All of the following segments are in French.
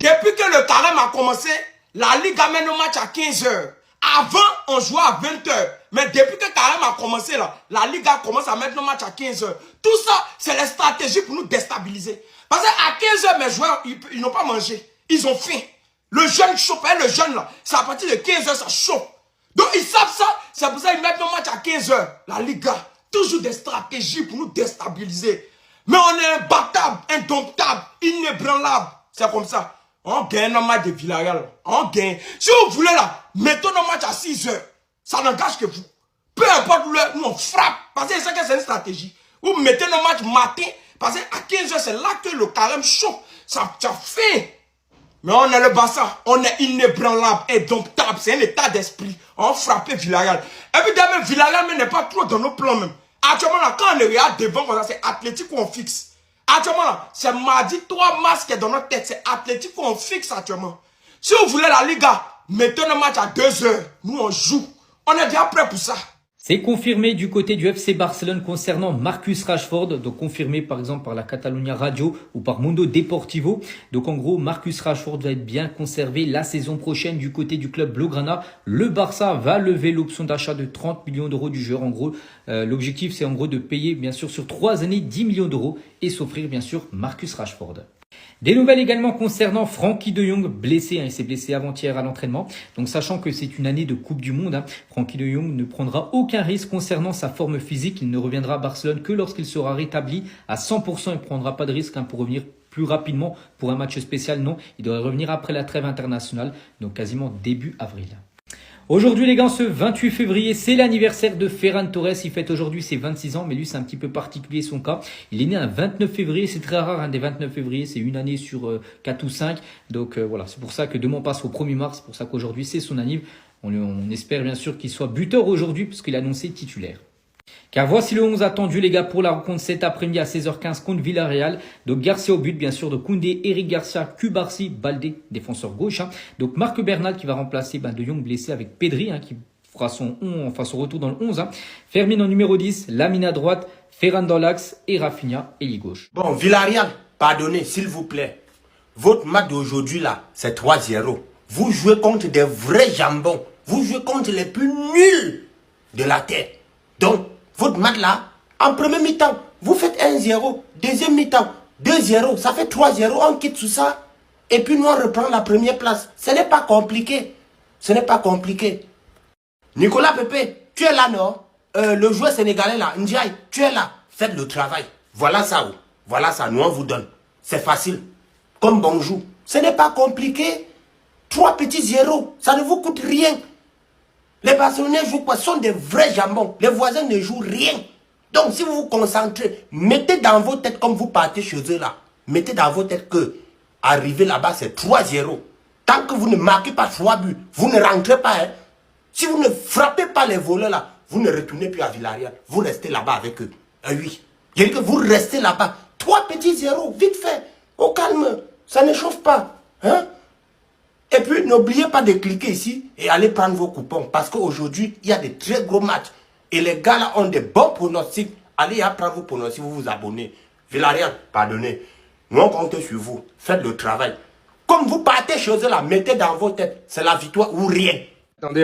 Depuis que le carême a commencé, la Ligue amène le match à 15 h. Avant, on jouait à 20 h. Mais depuis que le carême a commencé, là, la Ligue a commencé à mettre le match à 15 h. Tout ça, c'est les stratégies pour nous déstabiliser. Parce qu'à 15 h, mes joueurs, ils n'ont pas mangé. Ils ont faim. Le jeune chauffe, le jeune là, c'est à partir de 15 h, ça chauffe. Donc ils savent ça, c'est pour ça qu'ils mettent le match à 15 h. La Liga, toujours des stratégies pour nous déstabiliser. Mais on est imbattable, indomptable, inébranlable. C'est comme ça. On gagne le match de Villarreal. On gagne. Si vous voulez là, mettons le match à 6 h. Ça n'engage que vous. Peu importe où nous on frappe. Parce que c'est une stratégie. Vous mettez le match matin, parce qu'à 15 h, c'est là que le carême chauffe. Ça fait. Mais on est le Barça, on est inébranlable, indomptable, c'est un état d'esprit. On frappe Villarreal. Évidemment, Villarreal n'est pas trop dans nos plans même. Actuellement, là, quand on est regarde devant, c'est Athletic qu'on fixe. Actuellement, là, c'est mardi 3 mars qui est dans notre tête. C'est Athletic qu'on fixe actuellement. Si vous voulez la Liga, mettez le match à 2 h. Nous, on joue. On est déjà prêt pour ça. C'est confirmé du côté du FC Barcelone concernant Marcus Rashford, donc confirmé par exemple par la Catalunya Radio ou par Mundo Deportivo. Donc en gros, Marcus Rashford va être bien conservé la saison prochaine du côté du club Blaugrana. Le Barça va lever l'option d'achat de 30 millions d'euros du joueur. En gros, l'objectif c'est en gros de payer bien sûr sur 3 années 10 millions d'euros et s'offrir bien sûr Marcus Rashford. Des nouvelles également concernant Frenkie de Jong, blessé, il s'est blessé avant-hier à l'entraînement. Donc sachant que c'est une année de Coupe du Monde, Frenkie de Jong ne prendra aucun risque concernant sa forme physique. Il ne reviendra à Barcelone que lorsqu'il sera rétabli à 100%. Il ne prendra pas de risque pour revenir plus rapidement pour un match spécial. Non, il devrait revenir après la trêve internationale, donc quasiment début avril. Aujourd'hui les gars, ce 28 février, c'est l'anniversaire de Ferran Torres. Il fête aujourd'hui ses 26 ans, mais lui c'est un petit peu particulier son cas. Il est né un 29 février, c'est très rare des 29 février, c'est une année sur 4 ou 5. Donc voilà, c'est pour ça que demain on passe au 1er mars, c'est pour ça qu'aujourd'hui c'est son anniv. On espère bien sûr qu'il soit buteur aujourd'hui puisqu'il est annoncé titulaire. Car voici le 11 attendu les gars pour la rencontre cet après-midi à 16h15 contre Villarreal. Donc Garcia au but bien sûr de Koundé, Eric Garcia, Cubarsí, Baldé, défenseur gauche. Donc Marc Bernal qui va remplacer de Jong blessé avec Pedri qui fera son retour dans le 11. Fermin en numéro 10, Lamine à droite, Ferran dans l'axe et Rafinha ailier gauche. Bon, Villarreal, pardonnez s'il vous plaît. Votre match d'aujourd'hui là, c'est 3-0. Vous jouez contre des vrais jambons. Vous jouez contre les plus nuls de la terre. Donc, votre match là, en premier mi-temps, vous faites 1-0. Deuxième mi-temps, 2-0. Ça fait 3-0. On quitte tout ça. Et puis nous, on reprend la première place. Ce n'est pas compliqué. Ce n'est pas compliqué. Nicolas Pepe, tu es là, non? Le joueur sénégalais là, Ndiaye, tu es là. Faites le travail. Voilà ça. Voilà ça. Nous, on vous donne. C'est facile. Comme bonjour. Ce n'est pas compliqué. 3 petits zéros. Ça ne vous coûte rien. Les Barcelonais jouent quoi? Ce sont des vrais jambons. Les voisins ne jouent rien. Donc si vous vous concentrez, mettez dans vos têtes comme vous partez chez eux là. Mettez dans vos têtes que arriver là-bas c'est 3-0. Tant que vous ne marquez pas 3 buts, vous ne rentrez pas. Si vous ne frappez pas les voleurs là, vous ne retournez plus à Villarreal. Vous restez là-bas avec eux. Oui. Je dis que vous restez là-bas. 3 petits zéros, vite fait. Au calme. Ça ne chauffe pas. Et puis, n'oubliez pas de cliquer ici et aller prendre vos coupons. Parce qu'aujourd'hui, il y a des très gros matchs. Et les gars là ont des bons pronostics. Allez prendre vos pronostics, vous vous abonnez. Villarreal, pardonnez. Nous, on compte sur vous. Faites le travail. Comme vous partez chez eux là, mettez dans vos têtes. C'est la victoire ou rien.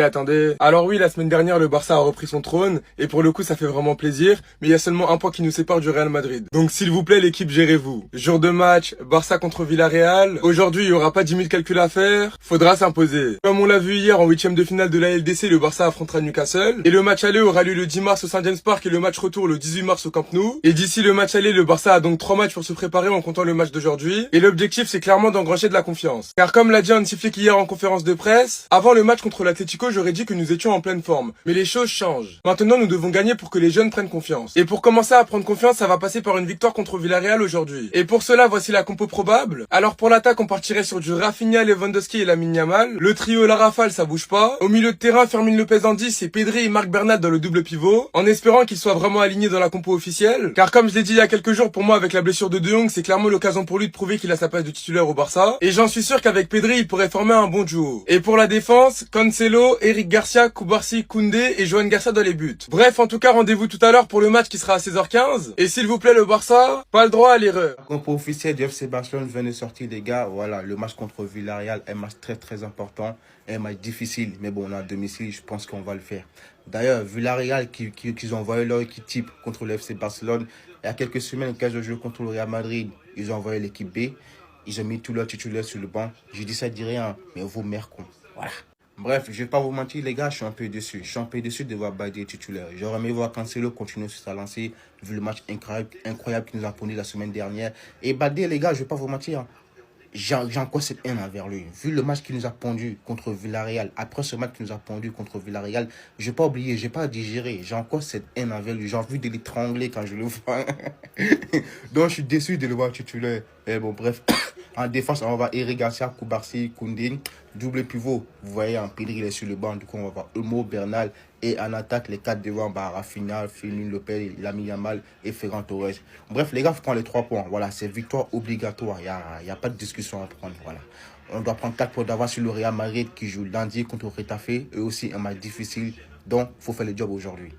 Attendez. Alors oui, la semaine dernière, le Barça a repris son trône, et pour le coup, ça fait vraiment plaisir, mais il y a seulement un point qui nous sépare du Real Madrid. Donc s'il vous plaît, l'équipe, gérez-vous. Jour de match, Barça contre Villarreal. Aujourd'hui, il y aura pas 10 000 calculs à faire, faudra s'imposer. Comme on l'a vu hier, en 8e de finale de la LDC, le Barça affrontera Newcastle, et le match aller aura lieu le 10 mars au St James Park, et le match retour le 18 mars au Camp Nou. Et d'ici le match aller, le Barça a donc 3 matchs pour se préparer en comptant le match d'aujourd'hui, et l'objectif, c'est clairement d'engranger de la confiance. Car comme l'a dit Hansi Flick hier en conférence de presse, avant le match contre l'Atlético, j'aurais dit que nous étions en pleine forme. Mais les choses changent. Maintenant, nous devons gagner pour que les jeunes prennent confiance. Et pour commencer à prendre confiance, ça va passer par une victoire contre Villarreal aujourd'hui. Et pour cela, voici la compo probable. Alors pour l'attaque, on partirait sur du Rafinha, Lewandowski et Lamine Yamal. Le trio La Rafale, ça bouge pas. Au milieu de terrain, Fermin Lopez en 10 et Pedri et Marc Bernal dans le double pivot. En espérant qu'ils soient vraiment alignés dans la compo officielle. Car comme je l'ai dit il y a quelques jours, pour moi, avec la blessure de De Jong, c'est clairement l'occasion pour lui de prouver qu'il a sa place de titulaire au Barça. Et j'en suis sûr qu'avec Pedri, il pourrait former un bon duo. Et pour la défense, Cancelo, Danilo, Eric Garcia, Koubarsi, Koundé et Johan Garcia dans les buts. Bref, en tout cas, rendez-vous tout à l'heure pour le match qui sera à 16h15. Et s'il vous plaît, le Barça, pas le droit à l'erreur. Compte officiel du FC Barcelone venait de sortir, les gars. Voilà, le match contre Villarreal, un match très important, un match difficile. Mais bon, on est à domicile, je pense qu'on va le faire. D'ailleurs, Villarreal qui ont envoyé leur équipe type contre le FC Barcelone. Il y a quelques semaines, 15 jours contre le Real Madrid, ils ont envoyé l'équipe B. Ils ont mis tous leurs titulaires sur le banc. Je dis ça, je dis rien, mais vos mères con. Voilà. Bref, je vais pas vous mentir, les gars, je suis un peu déçu. Je suis un peu déçu de voir Badie titulaire. J'aurais aimé voir Cancelo continuer sur sa lancée, vu le match incroyable qu'il nous a pondu la semaine dernière. Et Badie, les gars, je vais pas vous mentir, j'ai encore cette haine envers lui. Vu le match qu'il nous a pondu contre Villarreal, après ce match qu'il nous a pondu contre Villarreal, je vais pas oublier, je vais pas digérer. J'ai encore cette haine envers lui. J'ai envie de l'étrangler quand je le vois. Donc, je suis déçu de le voir titulaire. Mais bon, bref. En défense, on va voir Eric Garcia, Koubarsi, Koundé, double pivot. Vous voyez, en Pedri, il est sur le banc. Du coup, on va voir Olmo, Bernal. Et en attaque, les 4 devant, Rafinha, Firmino Lopez, Lamine Yamal et Ferran Torres. Bref, les gars, il faut prendre les 3 points. Voilà, c'est victoire obligatoire. Il n'y a pas de discussion à prendre. Voilà. On doit prendre 4 points d'avance sur le Real Madrid qui joue lundi contre Retafe. Et aussi un match difficile. Donc, il faut faire le job aujourd'hui.